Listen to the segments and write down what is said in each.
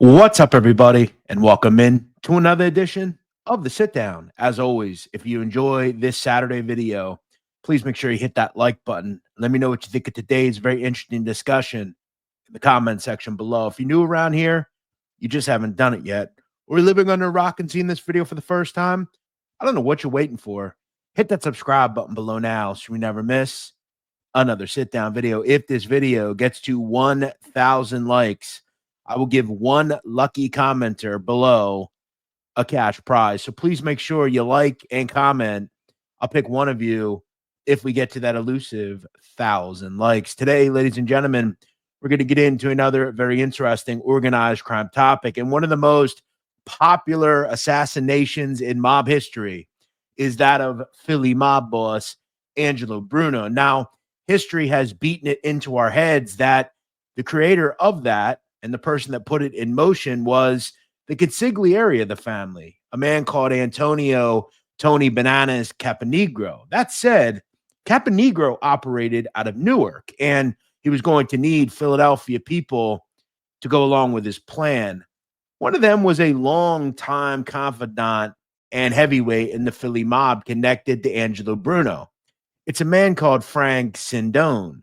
What's up, everybody, and welcome in to another edition of the Sit Down. As always, if you enjoy this Saturday video, please make sure you hit that like button. Let me know what you think of today's very interesting discussion in the comment section below. If you're new around here, you just haven't done it yet, or you're living under a rock and seeing this video for the first time, I don't know what you're waiting for. Hit that subscribe button below now so we never miss another sit down video. If this video gets to 1,000 likes, I will give one lucky commenter below a cash prize. So please make sure you like and comment. I'll pick one of you if we get to that elusive 1,000 likes. Today, ladies and gentlemen, we're going to get into another very interesting organized crime topic. And one of the most popular assassinations in mob history is that of Philly mob boss Angelo Bruno. Now, history has beaten it into our heads that the creator of that and the person that put it in motion was the consigliere of the family, a man called Antonio Tony Bananas Caponegro. That said, Caponegro operated out of Newark, and he was going to need Philadelphia people to go along with his plan. One of them was a longtime confidant and heavyweight in the Philly mob connected to Angelo Bruno. It's a man called Frank Sindone.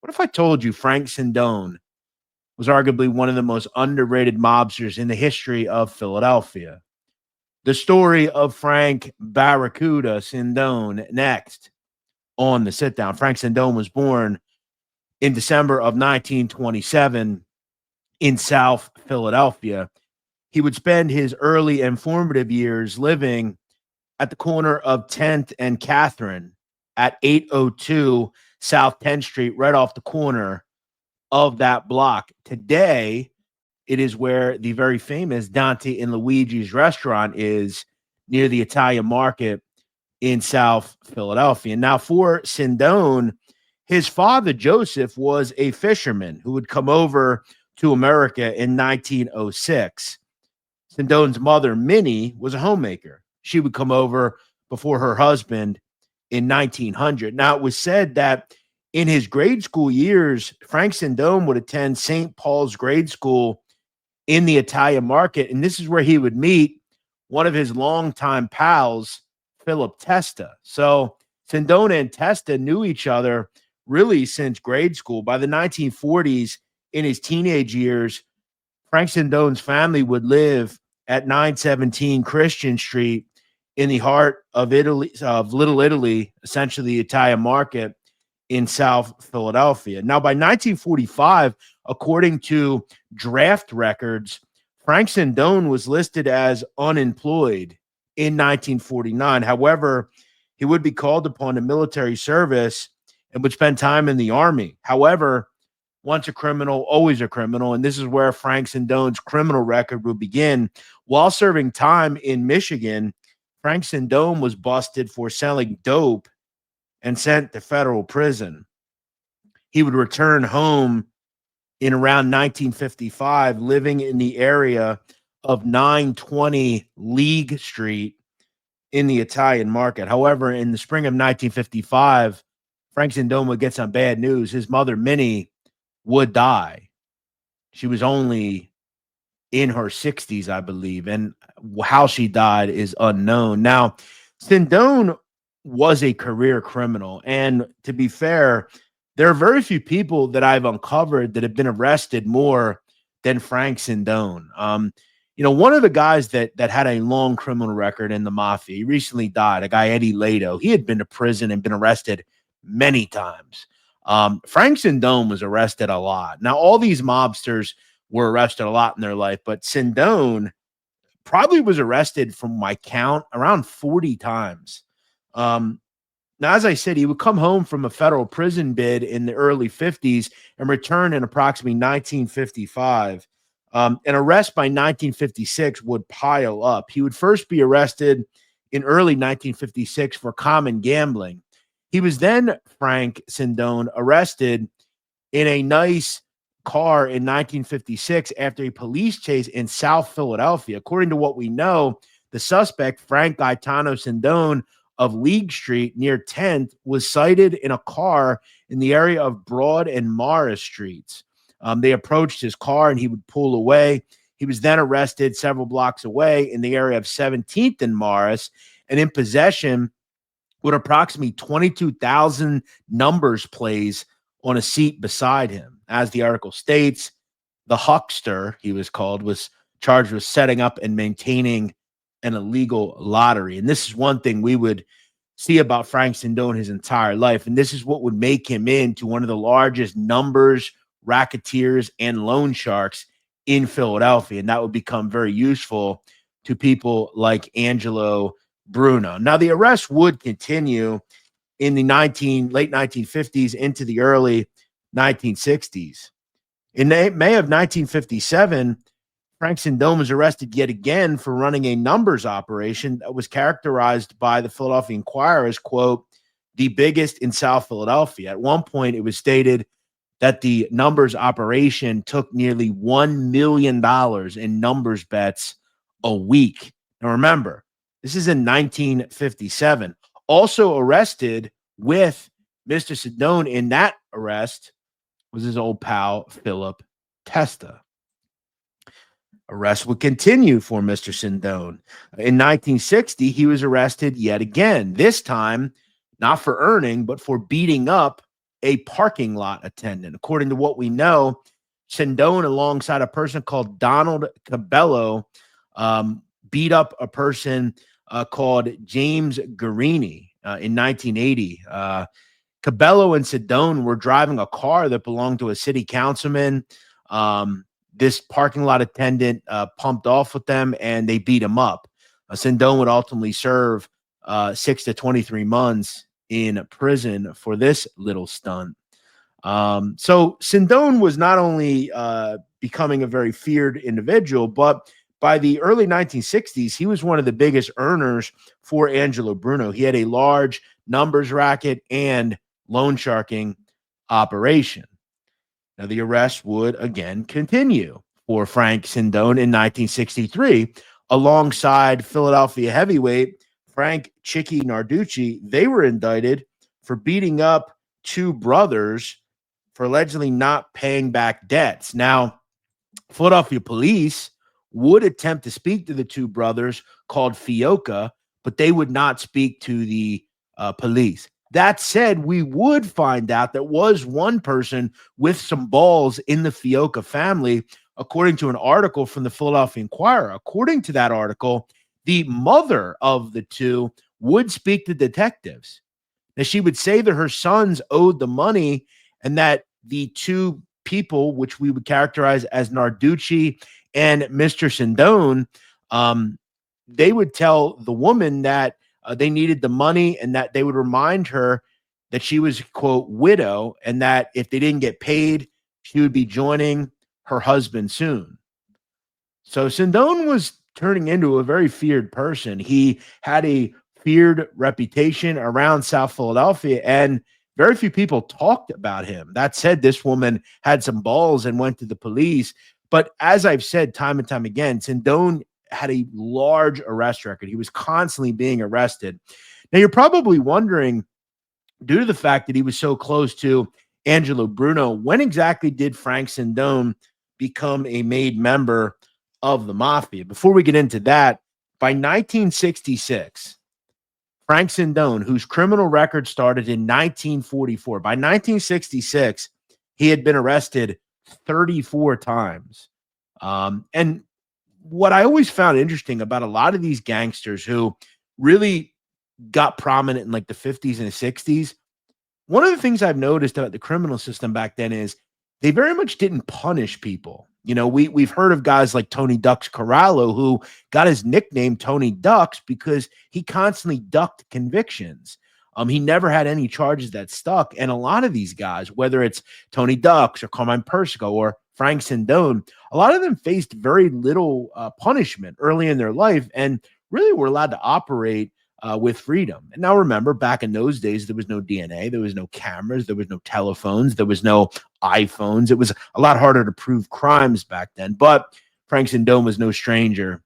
What if I told you Frank Sindone was arguably one of the most underrated mobsters in the history of Philadelphia? The story of Frank Barracuda Sindone next on the sit down. Frank Sindone was born in December of 1927 in South Philadelphia. He would spend his early and formative years living at the corner of 10th and Catherine at 802 South 10th Street, right off the corner of that block. Today, it is where the very famous Dante and Luigi's restaurant is, near the Italian market in South Philadelphia. Now, for Sindone, his father, Joseph, was a fisherman who would come over to America in 1906. Sindone's mother, Minnie, was a homemaker. She would come over before her husband in 1900. Now, it was said that in his grade school years, Frank Sindone would attend St. Paul's grade school in the Italian market, and this is where he would meet one of his longtime pals, Philip Testa. So Sindone and Testa knew each other really since grade school. By the 1940s, in his teenage years, Frank Sindone's family would live at 917 Christian Street in the heart of Italy, of Little Italy, essentially the Italian market in South Philadelphia. Now, by 1945, according to draft records, Frank Sindone was listed as unemployed in 1949. However, he would be called upon to military service and would spend time in the Army. However, once a criminal, always a criminal, and this is where Frank Sindone's criminal record would begin. While serving time in Michigan, Frank Sindone was busted for selling dope and sent to federal prison. He would return home in around 1955, living in the area of 920 League Street in the Italian market. However, in the spring of 1955, Frank Sindone would get some bad news. His mother, Minnie, would die. She was only in her 60s, I believe, and how she died is unknown. Now, Sindone was a career criminal, and to be fair, there are very few people that I've uncovered that have been arrested more than Frank Sindone. One of the guys that had a long criminal record in the mafia, he recently died, a guy, Eddie Lato. He had been to prison and been arrested many times. Frank Sindone was arrested a lot. Now, all these mobsters were arrested a lot in their life, but Sindone probably was arrested, from my count, around 40 times. Now, as I said, he would come home from a federal prison bid in the early 50s and return in approximately 1955. An arrest by 1956 would pile up. He would first be arrested in early 1956 for common gambling. He was then, Frank Sindone, arrested in a nice car in 1956 after a police chase in South Philadelphia. According to what we know, the suspect, Frank Gaetano Sindone, of League Street near 10th, was sighted in a car in the area of Broad and Morris Streets. They approached his car and he would pull away. He was then arrested several blocks away in the area of 17th and Morris and in possession with approximately 22,000 numbers plays on a seat beside him. As the article states, the huckster, he was called, was charged with setting up and maintaining an illegal lottery. And this is one thing we would see about Frank Sindone his entire life. And this is what would make him into one of the largest numbers, racketeers, and loan sharks in Philadelphia. And that would become very useful to people like Angelo Bruno. Now, the arrest would continue in the late 1950s into the early 1960s. In May of 1957, Frank Sindone was arrested yet again for running a numbers operation that was characterized by the Philadelphia Inquirer as, quote, the biggest in South Philadelphia. At one point, it was stated that the numbers operation took nearly $1 million in numbers bets a week. Now, remember, this is in 1957. Also arrested with Mr. Sindone in that arrest was his old pal, Philip Testa. Arrest would continue for Mr. Sindone. In 1960, he was arrested yet again, this time not for earning, but for beating up a parking lot attendant. According to what we know, Sindone, alongside a person called Donald Cabello, beat up a person called James Guarini in 1980. Cabello and Sindone were driving a car that belonged to a city councilman. This parking lot attendant pumped off with them, and they beat him up. Sindone would ultimately serve 6 to 23 months in prison for this little stunt. So Sindone was not only becoming a very feared individual, but by the early 1960s, he was one of the biggest earners for Angelo Bruno. He had a large numbers racket and loan sharking operation. Now, the arrest would again continue for Frank Sindone in 1963 alongside Philadelphia heavyweight Frank Chicky Narducci. They were indicted for beating up two brothers for allegedly not paying back debts. Now, Philadelphia police would attempt to speak to the two brothers called Fioca, but they would not speak to the police. That said, we would find out there was one person with some balls in the Fioca family, according to an article from the Philadelphia Inquirer. According to that article, the mother of the two would speak to detectives. Now, she would say that her sons owed the money and that the two people, which we would characterize as Narducci and Mr. Sindone, they would tell the woman that they needed the money and that they would remind her that she was, quote, widow, and that if they didn't get paid, she would be joining her husband soon. So Sindone was turning into a very feared person. He had a feared reputation around South Philadelphia, and very few people talked about him. That said, this woman had some balls and went to the police. But as I've said time and time again, Sindone had a large arrest record. He was constantly being arrested. Now, you're probably wondering, due to the fact that he was so close to Angelo Bruno, when exactly did Frank Sindone become a made member of the Mafia? Before we get into that, by 1966, Frank Sindone, whose criminal record started in 1944, by 1966, he had been arrested 34 times. And what I always found interesting about a lot of these gangsters who really got prominent in like the 50s and the 60s, one of the things I've noticed about the criminal system back then is they very much didn't punish people. You know, we've heard of guys like Tony Ducks Corralo, who got his nickname Tony Ducks because he constantly ducked convictions. He never had any charges that stuck. And a lot of these guys, whether it's Tony Ducks or Carmine Persico or Frank Sindone, a lot of them faced very little punishment early in their life and really were allowed to operate with freedom. And now remember, back in those days, there was no DNA, there was no cameras, there was no telephones, there was no iPhones. It was a lot harder to prove crimes back then. But Frank Sindone was no stranger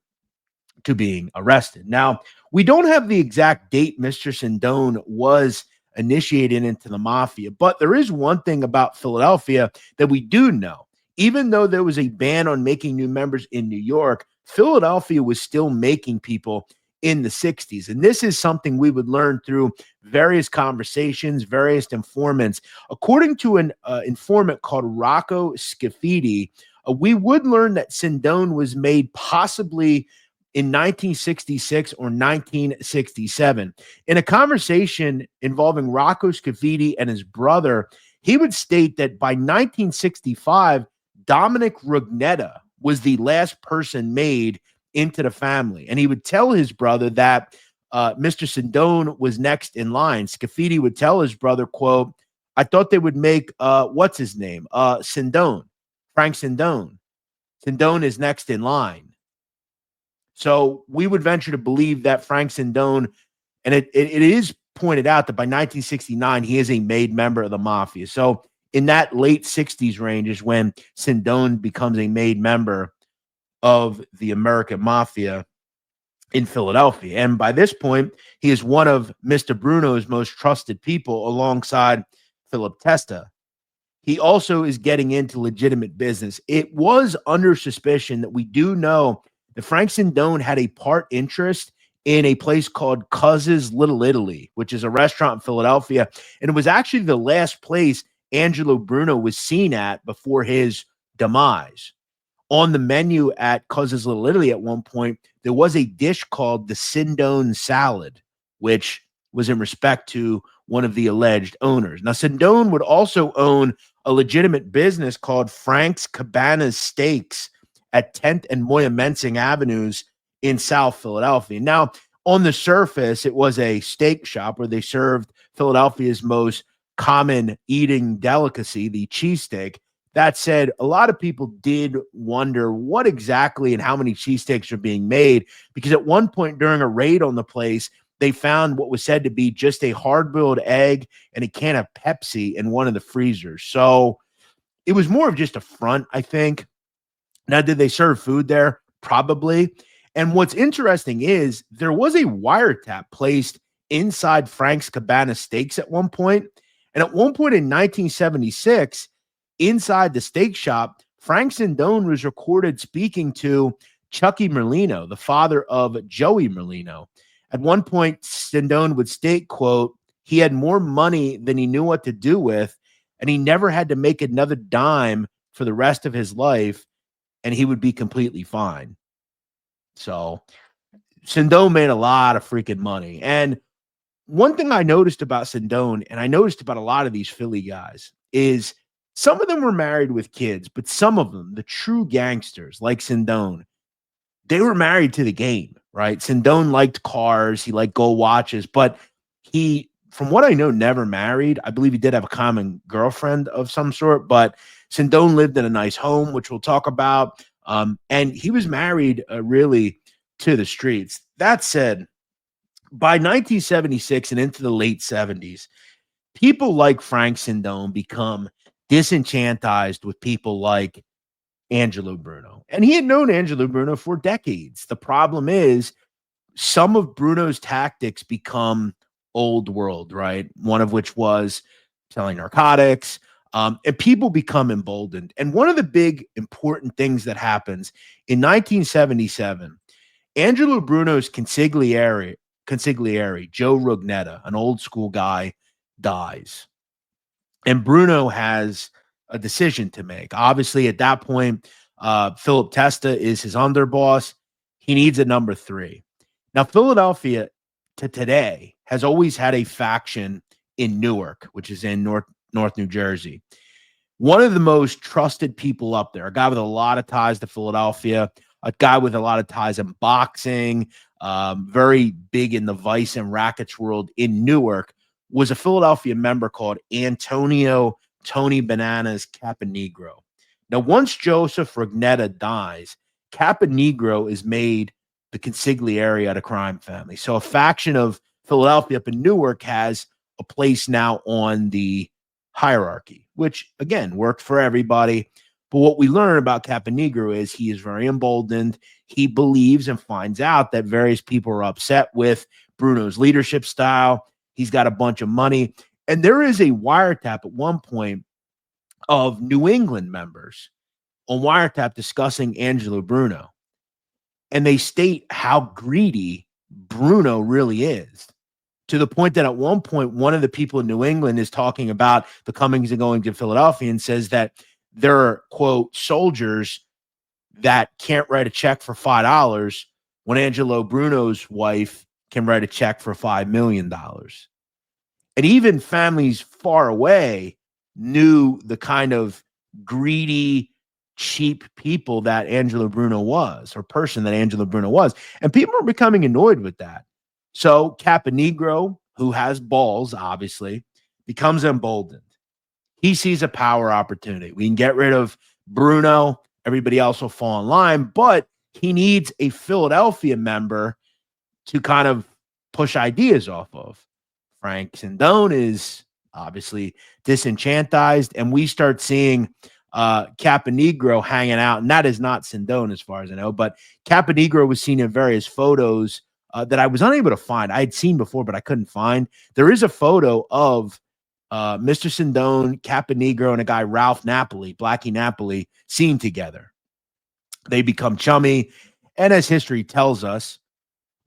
to being arrested. Now, we don't have the exact date Mr. Sindone was initiated into the Mafia, but there is one thing about Philadelphia that we do know. Even though there was a ban on making new members in New York, Philadelphia was still making people in the 60s. And this is something we would learn through various conversations, various informants. According to an informant called Rocco Scafidi, we would learn that Sindone was made possibly in 1966 or 1967. In a conversation involving Rocco Scafidi and his brother, he would state that by 1965, Dominic Rugnetta was the last person made into the family. And he would tell his brother that Mr. Sindone was next in line. Scafidi would tell his brother, quote, I thought they would make, what's his name? Sindone, Frank Sindone. Sindone is next in line. So we would venture to believe that Frank Sindone, and it is pointed out that by 1969, he is a made member of the mafia. So in that late 60s range is when Sindone becomes a made member of the American Mafia in Philadelphia. And by this point, he is one of Mr. Bruno's most trusted people alongside Philip Testa. He also is getting into legitimate business. It was under suspicion that we do know that Frank Sindone had a part interest in a place called Cuz's Little Italy, which is a restaurant in Philadelphia. And it was actually the last place Angelo Bruno was seen at before his demise. On the menu at Cuz's Little Italy at one point, there was a dish called the Sindone salad, which was in respect to one of the alleged owners. Now, Sindone would also own a legitimate business called Frank's Cabanas Steaks at 10th and Moyamensing Avenues in South Philadelphia. Now, on the surface, it was a steak shop where they served Philadelphia's most common eating delicacy, the cheesesteak. That said, a lot of people did wonder what exactly and how many cheesesteaks are being made, because at one point during a raid on the place, they found what was said to be just a hard-boiled egg and a can of Pepsi in one of the freezers. So it was more of just a front, I think. Now, did they serve food there? Probably. And what's interesting is there was a wiretap placed inside Frank's Cabana Steaks at one point. And at one point in 1976, inside the steak shop, Frank Sindone was recorded speaking to Chucky Merlino, the father of Joey Merlino. At one point, Sindone would state, quote, he had more money than he knew what to do with, and he never had to make another dime for the rest of his life, and he would be completely fine. So Sindone made a lot of freaking money. And one thing I noticed about Sindone, and I noticed about a lot of these Philly guys, is some of them were married with kids, but some of them, the true gangsters like Sindone, they were married to the game, right? Sindone liked cars, he liked gold watches, but he, from what I know, never married. I believe he did have a common girlfriend of some sort, but Sindone lived in a nice home, which we'll talk about. And he was married really to the streets. That said, by 1976 and into the late 70s, people like Frank Sindone become disenchantized with people like Angelo Bruno. And he had known Angelo Bruno for decades. The problem is some of Bruno's tactics become old world, right? One of which was selling narcotics, and people become emboldened. And one of the big important things that happens in 1977, Angelo Bruno's consigliere, Joe Rugnetta, an old school guy, dies. And Bruno has a decision to make. Obviously, at that point, Philip Testa is his underboss. He needs a number 3. Now, Philadelphia to today has always had a faction in Newark, which is in North New Jersey. One of the most trusted people up there, a guy with a lot of ties to Philadelphia, a guy with a lot of ties in boxing, very big in the vice and rackets world in Newark, was a Philadelphia member called Antonio Tony Bananas Caponegro. Now, once Joseph Rugnetta dies, Caponegro is made the consigliere of the crime family. So a faction of Philadelphia up in Newark has a place now on the hierarchy, which, again, worked for everybody. But what we learn about Caponegro is he is very emboldened. He believes and finds out that various people are upset with Bruno's leadership style. He's got a bunch of money. And there is a wiretap at one point of New England members on wiretap discussing Angelo Bruno. And they state how greedy Bruno really is, to the point that at one point, one of the people in New England is talking about the comings and goings of Philadelphia and says that there are, quote, soldiers that can't write a check for $5 when Angelo Bruno's wife can write a check for $5 million. And even families far away knew the kind of greedy, cheap people that Angelo Bruno was, or person that Angelo Bruno was. And people are becoming annoyed with that. So Caponegro, who has balls, obviously, becomes emboldened. He sees a power opportunity. We can get rid of Bruno. Everybody else will fall in line, but he needs a Philadelphia member to kind of push ideas off of. Frank Sindone is obviously disenchantized, and we start seeing Caponegro hanging out, and that is not Sindone as far as I know, but Caponegro was seen in various photos that I was unable to find. I had seen before, but I couldn't find. There is a photo of Mr. Sindone, Caponegro, and a guy, Ralph Napoli, Blackie Napoli, seen together. They become chummy, and as history tells us,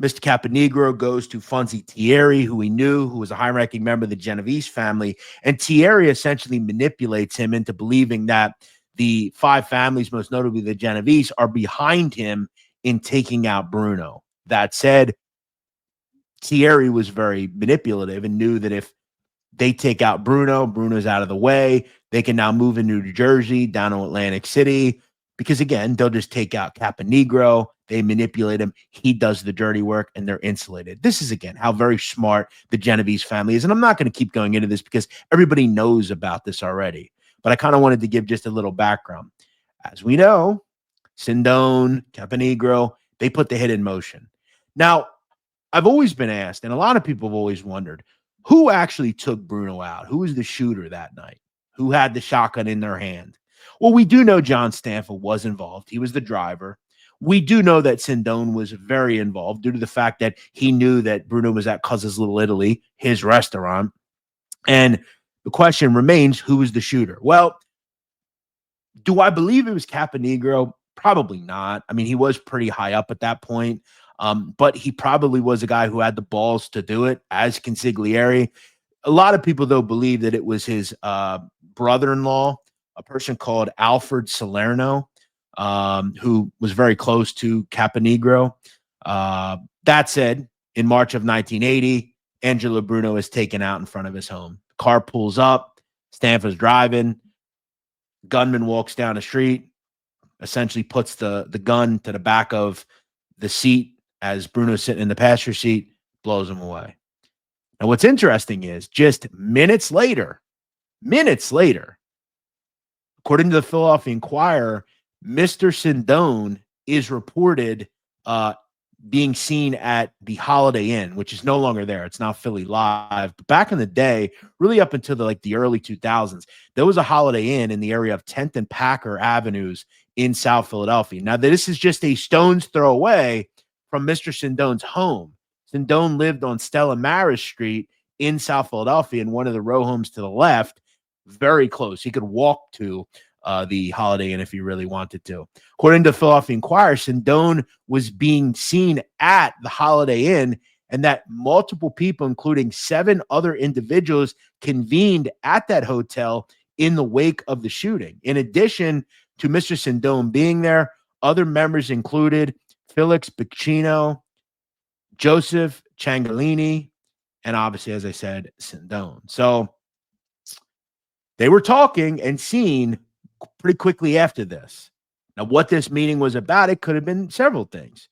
Mr. Caponegro goes to Fonzie Thierry, who he knew, who was a high-ranking member of the Genovese family, and Thierry essentially manipulates him into believing that the five families, most notably the Genovese, are behind him in taking out Bruno. That said, Thierry was very manipulative and knew that if they take out Bruno, Bruno's out of the way, they can now move into New Jersey, down to Atlantic City, because, again, they'll just take out Caponegro. They manipulate him. He does the dirty work, and they're insulated. This is, again, how very smart the Genovese family is. And I'm not going to keep going into this because everybody knows about this already. But I kind of wanted to give just a little background. As we know, Sindone, Caponegro, they put the hit in motion. Now, I've always been asked, and a lot of people have always wondered, who actually took Bruno out? Who was the shooter that night? Who had the shotgun in their hand? Well, we do know John Stanfield was involved. He was the driver. We do know that Sindone was very involved due to the fact that he knew that Bruno was at Cousin's Little Italy, his restaurant. And the question remains, who was the shooter? Well, do I believe it was Caponegro? Probably not. I mean, he was pretty high up at that point, but he probably was a guy who had the balls to do it, as Consigliere. A lot of people, though, believe that it was his brother-in-law, a person called Alfred Salerno, who was very close to Caponegro. That said, in March of 1980, Angelo Bruno is taken out in front of his home. The car pulls up, Stanford's driving, gunman walks down the street, essentially puts the gun to the back of the seat as Bruno's sitting in the passenger seat, blows him away. Now, what's interesting is just minutes later, according to the Philadelphia Inquirer, Mr. Sindone is reported being seen at the Holiday Inn, which is no longer there. It's now Philly Live. But back in the day, really up until the early 2000s, there was a Holiday Inn in the area of 10th and Packer Avenues in South Philadelphia. Now, this is just a stone's throw away from Mr. Sindone's home. Sindone lived on Stella Maris Street in South Philadelphia in one of the row homes to the left, very close. He could walk to the Holiday Inn if he really wanted to. According to Philadelphia Inquirer, Sindone was being seen at the Holiday Inn, and that multiple people, including 7 other individuals, convened at that hotel in the wake of the shooting. In addition to Mr. Sindone being there, other members included Felix Piccino, Joseph Ciancaglini, and obviously, as I said, Sindone. So they were talking and seen pretty quickly after this. Now, what this meeting was about, it could have been several things.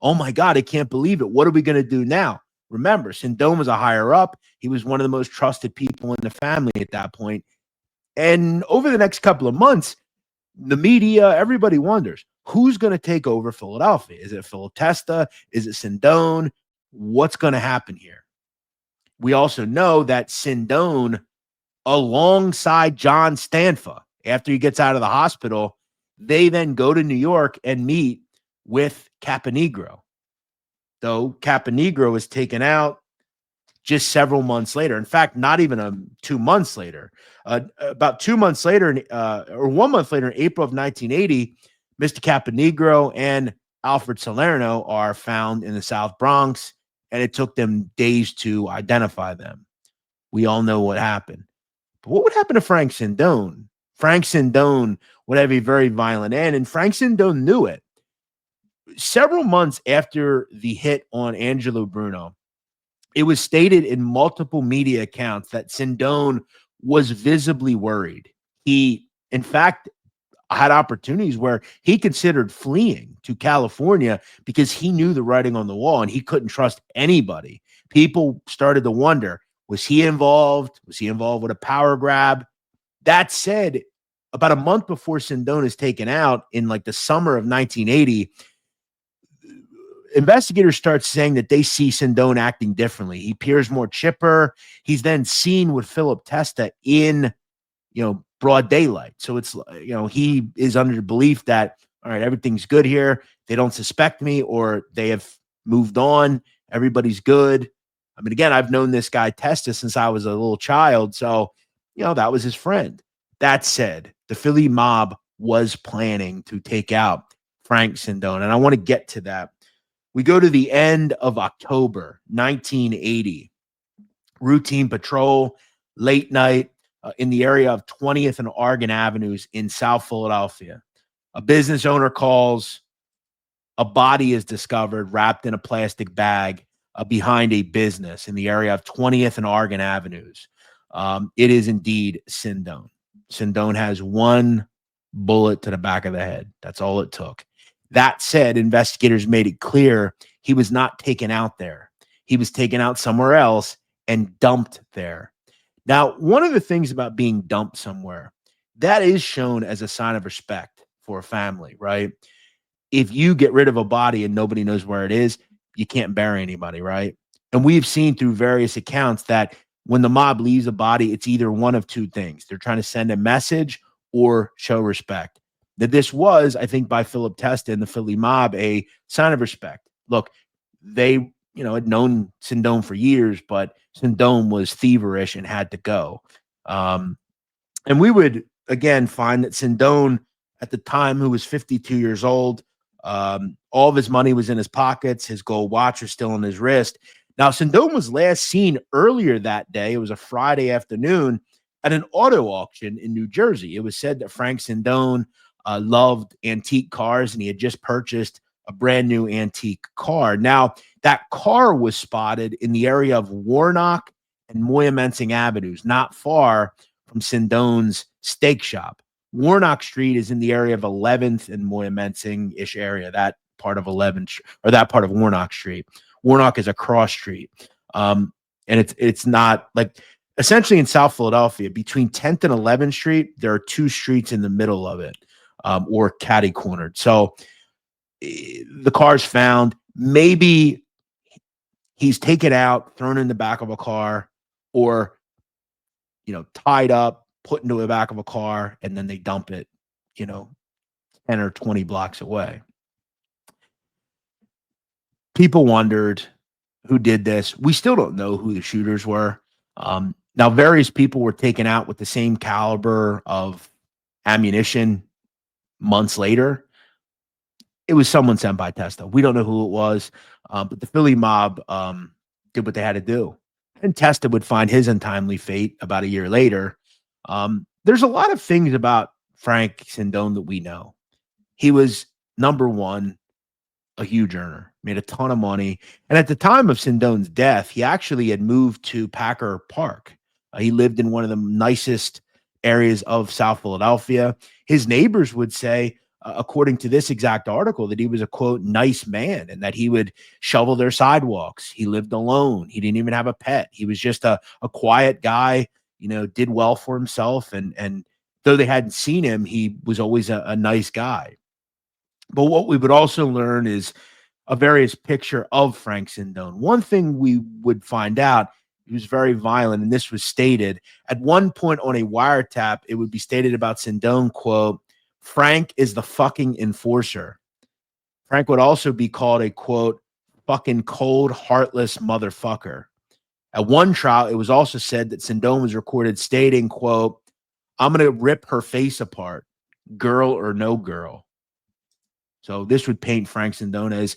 Oh my God, I can't believe it. What are we going to do now? Remember, Sindone was a higher up. He was one of the most trusted people in the family at that point. And over the next couple of months, the media, everybody wonders, who's going to take over Philadelphia? Is it Phil Testa? Is it Sindone? What's going to happen here? We also know that Sindone, alongside John Stanfa, after he gets out of the hospital, they then go to New York and meet with Caponegro. Though Caponegro is taken out, just several months later. In fact, not even 2 months later. About 2 months later, or 1 month later, in April of 1980, Mr. Caponegro and Alfred Salerno are found in the South Bronx, and it took them days to identify them. We all know what happened. But what would happen to Frank Sindone? Frank Sindone would have a very violent end, and Frank Sindone knew it. Several months after the hit on Angelo Bruno, it was stated in multiple media accounts that Sindone was visibly worried. He, in fact, had opportunities where he considered fleeing to California because he knew the writing on the wall and he couldn't trust anybody. People started to wonder, was he involved? Was he involved with a power grab? That said, about a month before Sindone is taken out in like the summer of 1980, investigators start saying that they see Sindone acting differently. He appears more chipper. He's then seen with Philip Testa in, broad daylight. So it's, he is under the belief that, all right, everything's good here. They don't suspect me, or they have moved on. Everybody's good. I mean, again, I've known this guy Testa since I was a little child. So, that was his friend. That said, the Philly mob was planning to take out Frank Sindone. And I want to get to that. We go to the end of October 1980. Routine patrol, late night, in the area of 20th and Oregon Avenues in South Philadelphia. A business owner calls. A body is discovered wrapped in a plastic bag behind a business in the area of 20th and Oregon Avenues. It is indeed Sindone. Sindone has one bullet to the back of the head. That's all it took. That said, investigators made it clear he was not taken out there. He was taken out somewhere else and dumped there. Now, one of the things about being dumped somewhere, that is shown as a sign of respect for a family, right? If you get rid of a body and nobody knows where it is, you can't bury anybody, right? And we've seen through various accounts that when the mob leaves a body, it's either one of two things. They're trying to send a message or show respect. That this was, I think, by Philip Testa and the Philly mob, a sign of respect. Look, they, had known Sindone for years, but Sindone was thieverish and had to go. And we would, again, find that Sindone, at the time, who was 52 years old, all of his money was in his pockets. His gold watch was still on his wrist. Now, Sindone was last seen earlier that day. It was a Friday afternoon at an auto auction in New Jersey. It was said that Frank Sindone loved antique cars, and he had just purchased a brand new antique car. Now, that car was spotted in the area of Warnock and Moyamensing Avenues, not far from Sindone's steak shop. Warnock Street is in the area of 11th and Moyamensing-ish area, that part of 11th, or that part of Warnock Street. Warnock is a cross street. And it's not like, essentially in South Philadelphia, between 10th and 11th Street, there are two streets in the middle of it. Or catty-cornered. So the car's found. Maybe he's taken out, thrown in the back of a car, or, tied up, put into the back of a car, and then they dump it, 10 or 20 blocks away. People wondered who did this. We still don't know who the shooters were. Now, various people were taken out with the same caliber of ammunition months later. It was someone sent by Testa. We don't know who it was, but the Philly mob did what they had to do. And Testa would find his untimely fate about a year later. There's a lot of things about Frank Sindone that we know. He was, number one, a huge earner, made a ton of money. And at the time of Sindone's death, he actually had moved to Packer Park. He lived in one of the nicest areas of South Philadelphia. His neighbors would say, according to this exact article, that he was a, quote, nice man, and that he would shovel their sidewalks. He lived alone. He didn't even have a pet. He was just a quiet guy, did well for himself. And though they hadn't seen him, he was always a nice guy. But what we would also learn is a various picture of Frank Sindone. One thing we would find out, he was very violent, and this was stated. At one point on a wiretap, it would be stated about Sindone, quote, Frank is the fucking enforcer. Frank would also be called a, quote, fucking cold, heartless motherfucker. At one trial, it was also said that Sindone was recorded stating, quote, "I'm going to rip her face apart, girl or no girl." So this would paint Frank Sindone as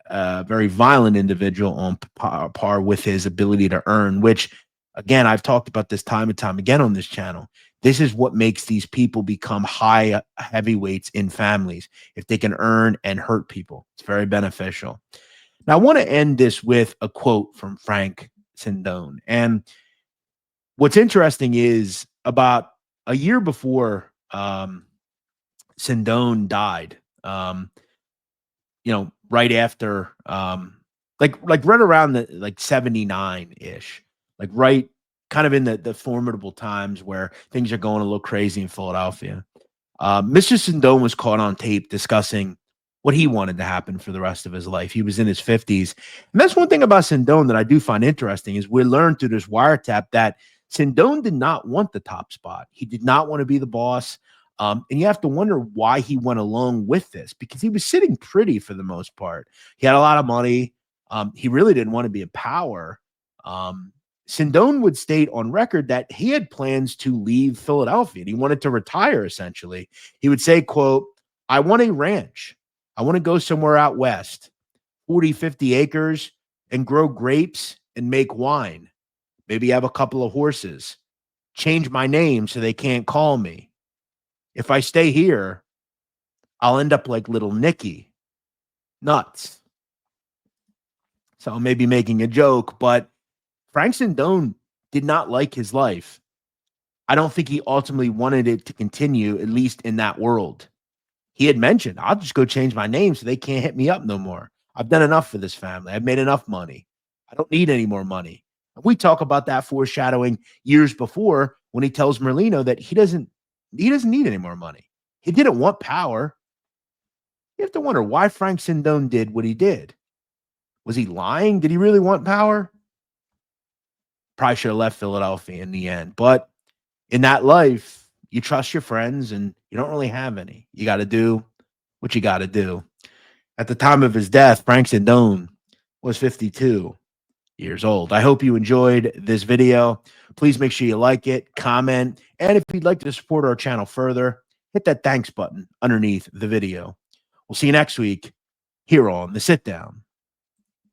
a very violent individual on par with his ability to earn, which, again, I've talked about this time and time again on this channel. This is what makes these people become high heavyweights in families, if they can earn and hurt people. It's very beneficial. Now, I want to end this with a quote from Frank Sindone. And what's interesting is about a year before Sindone died, right after, like right around the like 79-ish, like right kind of in the formidable times where things are going a little crazy in Philadelphia. Mr. Sindone was caught on tape discussing what he wanted to happen for the rest of his life. He was in his 50s. And that's one thing about Sindone that I do find interesting is we learned through this wiretap that Sindone did not want the top spot. He did not want to be the boss. And you have to wonder why he went along with this, because he was sitting pretty for the most part. He had a lot of money. He really didn't want to be in power. Sindone would state on record that he had plans to leave Philadelphia and he wanted to retire, essentially. He would say, quote, "I want a ranch. I want to go somewhere out west, 40, 50 acres, and grow grapes and make wine. Maybe have a couple of horses. Change my name so they can't call me. If I stay here, I'll end up like little Nicky. Nuts." So I may be making a joke, but Frank Sindone did not like his life. I don't think he ultimately wanted it to continue, at least in that world. He had mentioned, "I'll just go change my name so they can't hit me up no more. I've done enough for this family. I've made enough money. I don't need any more money." And we talk about that foreshadowing years before when he tells Merlino that he doesn't need any more money. He didn't want power. You have to wonder why Frank Sindone did what he did. Was he lying? Did he really want power? Probably should have left Philadelphia in the end. But in that life, you trust your friends and you don't really have any. You got to do what you got to do. At the time of his death, Frank Sindone was 52 years old. I hope you enjoyed this video. Please make sure you like it, comment, and if you'd like to support our channel further, hit that thanks button underneath the video. We'll see you next week here on The Sit Down.